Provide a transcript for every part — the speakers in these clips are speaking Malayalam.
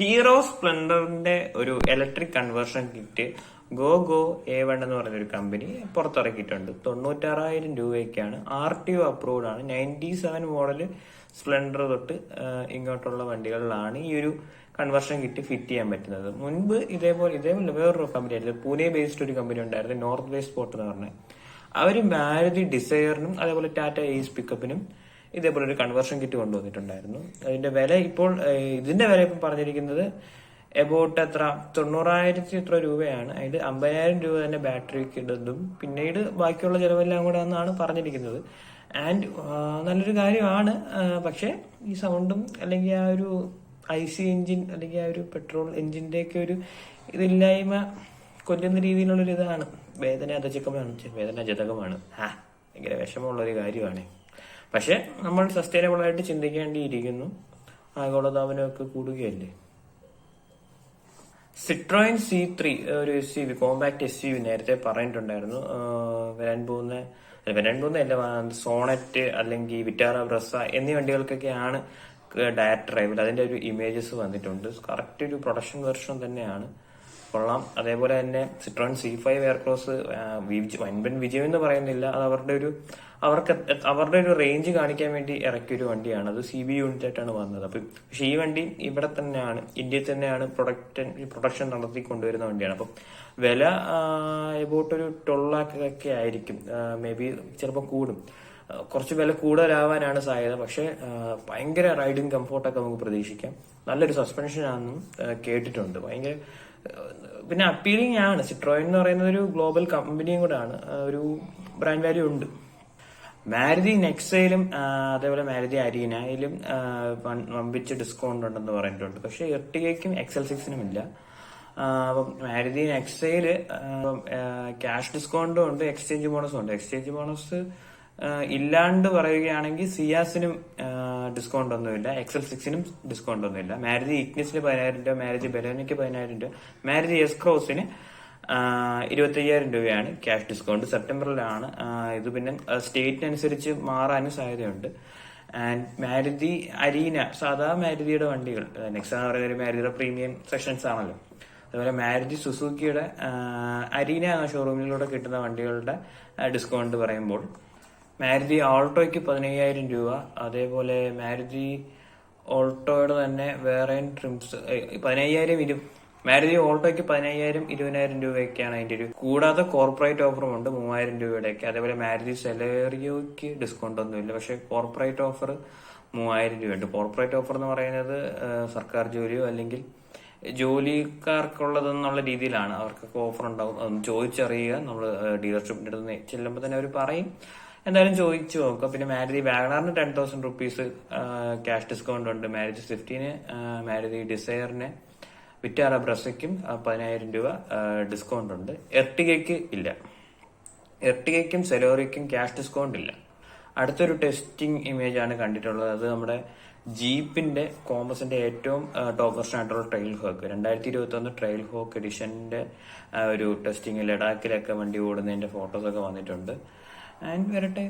ഹീറോ സ്പ്ലെൻഡറിന്റെ ഒരു electric conversion kit go A1 എന്ന് പറഞ്ഞൊരു കമ്പനി പുറത്തിറക്കിയിട്ടുണ്ട്. 96,000 രൂപയ്ക്കാണ്. RTO അപ്രൂവ്ഡ് ആണ്. 97 മോഡല് സ്പ്ലെൻഡർ തൊട്ട് ഇങ്ങോട്ടുള്ള വണ്ടികളിലാണ് ഈ ഒരു കൺവേർഷൻ കിറ്റ് ഫിറ്റ് ചെയ്യാൻ പറ്റുന്നത്. മുൻപ് ഇതേപോലെ വേറൊരു കമ്പനി ആയിരുന്നു, പൂനെ ബേസ്ഡ് ഒരു കമ്പനി ഉണ്ടായിരുന്നു, നോർത്ത് വെസ്റ്റ് സ്പോർട്ട് എന്ന് പറഞ്ഞ. അവര് മാരുതി ഡിസയറിനും അതേപോലെ ടാറ്റ ഏസ് പിക്കപ്പിനും ഇതേപോലെ ഒരു കൺവേർഷൻ കിറ്റ് കൊണ്ടുവന്നിട്ടുണ്ടായിരുന്നു. അതിന്റെ വില ഇപ്പോൾ ഇതിന്റെ വില ഇപ്പം പറഞ്ഞിരിക്കുന്നത് എബൌട്ട് 90,000 എത്ര രൂപയാണ്. അതിൽ 50,000 രൂപ തന്നെ ബാറ്ററിക്ക് ഇടുന്നതും പിന്നീട് ബാക്കിയുള്ള ചെലവെല്ലാം കൂടെ എന്നാണ് പറഞ്ഞിരിക്കുന്നത്. ആൻഡ് നല്ലൊരു കാര്യമാണ്. പക്ഷെ ഈ സൗണ്ടും അല്ലെങ്കിൽ ആ ഒരു IC എഞ്ചിൻ അല്ലെങ്കിൽ ആ ഒരു പെട്രോൾ എഞ്ചിന്റെ ഒക്കെ ഒരു ഇതില്ലായ്മ കൊല്ലുന്ന രീതിയിലുള്ളൊരു ഇതാണ്. വേദനാജനകമാണ്. ഭയങ്കര വിഷമമുള്ളൊരു കാര്യമാണ്. പക്ഷെ നമ്മൾ സസ്റ്റൈനബിൾ ആയിട്ട് ചിന്തിക്കേണ്ടിയിരിക്കുന്നു. ആഗോളതാപനമൊക്കെ കൂടുകയല്ലേ. citroen C3 ഒരു SUV, കോമ്പാക്ട് SUV നേരത്തെ പറഞ്ഞിട്ടുണ്ടായിരുന്നു. വരാൻ പോകുന്ന സോണറ്റ് അല്ലെങ്കിൽ വിറ്റാറ ബ്രസ എന്നീ വണ്ടികൾക്കൊക്കെയാണ് ഡയറക്ട് ഡ്രൈവിൽ അതിന്റെ ഒരു ഇമേജസ് വന്നിട്ടുണ്ട്. കറക്റ്റ് ഒരു പ്രൊഡക്ഷൻ വെർഷൻ തന്നെയാണ്, കൊള്ളാം. അതേപോലെ തന്നെ citroen C5 എയർക്രോസ് വൻപൻ വിജയം എന്ന് പറയുന്നില്ല, അത് അവരുടെ ഒരു റേഞ്ച് കാണിക്കാൻ വേണ്ടി ഇറക്കിയൊരു വണ്ടിയാണ്. അത് CB യൂണിറ്റ് ആയിട്ടാണ് വന്നത്. പക്ഷെ ഈ വണ്ടി ഇവിടെ തന്നെയാണ്, ഇന്ത്യയിൽ തന്നെയാണ് പ്രൊഡക്ഷൻ നടത്തിക്കൊണ്ടുവരുന്ന വണ്ടിയാണ്. അപ്പം വില എബൌട്ട് ഒരു 12 lakh ഒക്കെ ആയിരിക്കും. മേ ബി ചിലപ്പോൾ കൂടും, കുറച്ച് വില കൂടുതലാവാനാണ് സാധ്യത. പക്ഷെ ഭയങ്കര റൈഡിങ് കംഫോർട്ടൊക്കെ നമുക്ക് പ്രതീക്ഷിക്കാം. നല്ലൊരു സസ്പെൻഷൻ ആണെന്നും കേട്ടിട്ടുണ്ട്. ഭയങ്കര പിന്നെ അപ്പീലിംഗ് ആണ്. citroen എന്ന് പറയുന്നത് ഒരു ഗ്ലോബൽ കമ്പനിയും കൂടെ ആണ്, ഒരു ബ്രാൻഡ് വാല്യൂ ഉണ്ട്. മാരുതി നെക്സയിലും അതേപോലെ മാരുതി അരീനയിലും വമ്പിച്ച് ഡിസ്കൗണ്ട് ഉണ്ടെന്ന് പറഞ്ഞിട്ടുണ്ട്. പക്ഷെ എർട്ടിഗയ്ക്കും XL6നും ഇല്ല. അപ്പം മാരുതി നെക്സയില് ക്യാഷ് ഡിസ്കൗണ്ടും ഉണ്ട്, എക്സ്ചേഞ്ച് ബോണസും ഉണ്ട്. എക്സ്ചേഞ്ച് ബോണസ് ഇല്ലാണ്ട് പറയുകയാണെങ്കിൽ സിയാസിനും ഡിസ്കൗണ്ട് ഒന്നുമില്ല, XL6നും ഡിസ്കൗണ്ട് ഒന്നുമില്ല. മാരുതി ഇഗ്നിസിന് 10,000 രൂപ, മാരുതി ബെലോനയ്ക്ക് 10,000 രൂപ, മാരുതി എസ്ക്രോസിന് 25,000 രൂപയാണ് ക്യാഷ് ഡിസ്കൗണ്ട്. സെപ്റ്റംബറിലാണ് ഇത്. പിന്നെ സ്റ്റേറ്റിനനുസരിച്ച് മാറാനും സാധ്യതയുണ്ട്. ആൻഡ് മാരുതി അരീന സാധാ മാരുതിയുടെ വണ്ടികൾ, നെക്സ എന്ന് പറയുന്ന ഒരു മാരുതിയുടെ പ്രീമിയം സെക്ഷൻസ് ആണല്ലോ. അതുപോലെ മാരുതി സുസുക്കിയുടെ അരീന എന്ന ഷോറൂമിലൂടെ കിട്ടുന്ന വണ്ടികളുടെ ഡിസ്കൗണ്ട് പറയുമ്പോൾ മാരുതി ഓൾട്ടോയ്ക്ക് 15,000 രൂപ, അതേപോലെ മാരുതി ഓൾട്ടോയുടെ തന്നെ വേറെ ട്രിംസ് 15,000 മാരുതി ഓൾട്ടോയ്ക്ക് 15,000 20,000 രൂപയൊക്കെയാണ് അതിന്റെ ഒരു. കൂടാതെ കോർപ്പറേറ്റ് ഓഫറും ഉണ്ട് 3,000 രൂപയുടെയൊക്കെ. അതേപോലെ മാരുതി സെലേറിയോയ്ക്ക് ഡിസ്കൗണ്ട് ഒന്നുമില്ല, പക്ഷെ കോർപ്പറേറ്റ് ഓഫർ 3,000 രൂപയുണ്ട്. കോർപ്പറേറ്റ് ഓഫർ എന്ന് പറയുന്നത് സർക്കാർ ജോലിയോ അല്ലെങ്കിൽ ജോലിക്കാർക്കുള്ളതെന്നുള്ള രീതിയിലാണ്. അവർക്കൊക്കെ ഓഫർ ഉണ്ടാവും. അതൊന്ന് ചോദിച്ചറിയുക. നമ്മൾ ഡീലർഷിപ്പിന്റെ അടുത്ത് ചെല്ലുമ്പോൾ തന്നെ അവർ പറയും. എന്തായാലും ചോദിച്ചു നോക്കുക. പിന്നെ മാരുതി വാഗണറിന് 10,000 റുപ്പീസ് ക്യാഷ് ഡിസ്കൗണ്ട് ഉണ്ട്. മാരുതി സ്വിഫ്റ്റിന്, മാരുതി ഡിസയറിന്, വിറ്റാറ ബ്രസയ്ക്കും 10,000 രൂപ ഡിസ്കൗണ്ട് ഉണ്ട്. എർട്ടിഗയ്ക്ക് ഇല്ല. എർട്ടിഗയ്ക്കും സെലോറിക്കും ക്യാഷ് ഡിസ്കൗണ്ട് ഇല്ല. അടുത്തൊരു ടെസ്റ്റിംഗ് ഇമേജ് ആണ് കണ്ടിട്ടുള്ളത്. അത് നമ്മുടെ ജീപ്പിന്റെ കോമ്പസിന്റെ ഏറ്റവും ടോപ്പ് വെർഷൻ ആയിട്ടുള്ള ട്രെയിൽഹോക്ക് 2021 ട്രെയിൽഹോക്ക് എഡിഷന്റെ ഒരു ടെസ്റ്റിംഗ് ലഡാക്കിലൊക്കെ വണ്ടി ഓടുന്നതിന്റെ ഫോട്ടോസ് ഒക്കെ വന്നിട്ടുണ്ട്. ആൻഡ് വരട്ടെ,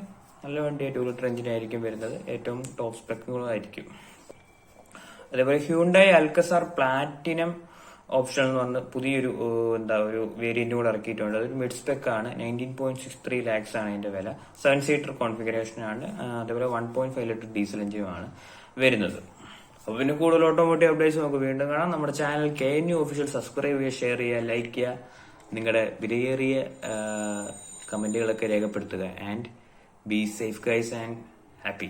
നല്ല വണ്ടി 2 ലിറ്റർ എഞ്ചിനായിരിക്കും വരുന്നത്, ഏറ്റവും ടോപ്പ് സ്പെക്കുകളായിരിക്കും. അതേപോലെ ഹ്യൂണ്ടായി അൽക്കസാർ പ്ലാറ്റിനം ഓപ്ഷൻ എന്ന് പറഞ്ഞ പുതിയൊരു ഒരു വേരിയന്റ് കൂടെ ഇറക്കിയിട്ടുണ്ട്. അതൊരു മിഡ് സ്പെക് ആണ്. 19.63 lakhs ആണ് അതിന്റെ വില. 7 സീറ്റർ കോൺഫിഗറേഷൻ ആണ്. അതേപോലെ 1.5 ലിറ്റർ ഡീസൽ എഞ്ചിനുമാണ് വരുന്നത്. അപ്പൊ പിന്നെ കൂടുതൽ ഓട്ടോമോട്ടീവ് അപ്ഡേറ്റ്സ് നമുക്ക് വീണ്ടും കാണാം. നമ്മുടെ ചാനൽ KNU ഒഫീഷ്യൽ സബ്സ്ക്രൈബ് ചെയ്യുക, ഷെയർ ചെയ്യുക, ലൈക്ക് ചെയ്യുക, നിങ്ങളുടെ വിലയേറിയ കമന്റുകളൊക്കെ രേഖപ്പെടുത്തുക. And be safe guys and happy.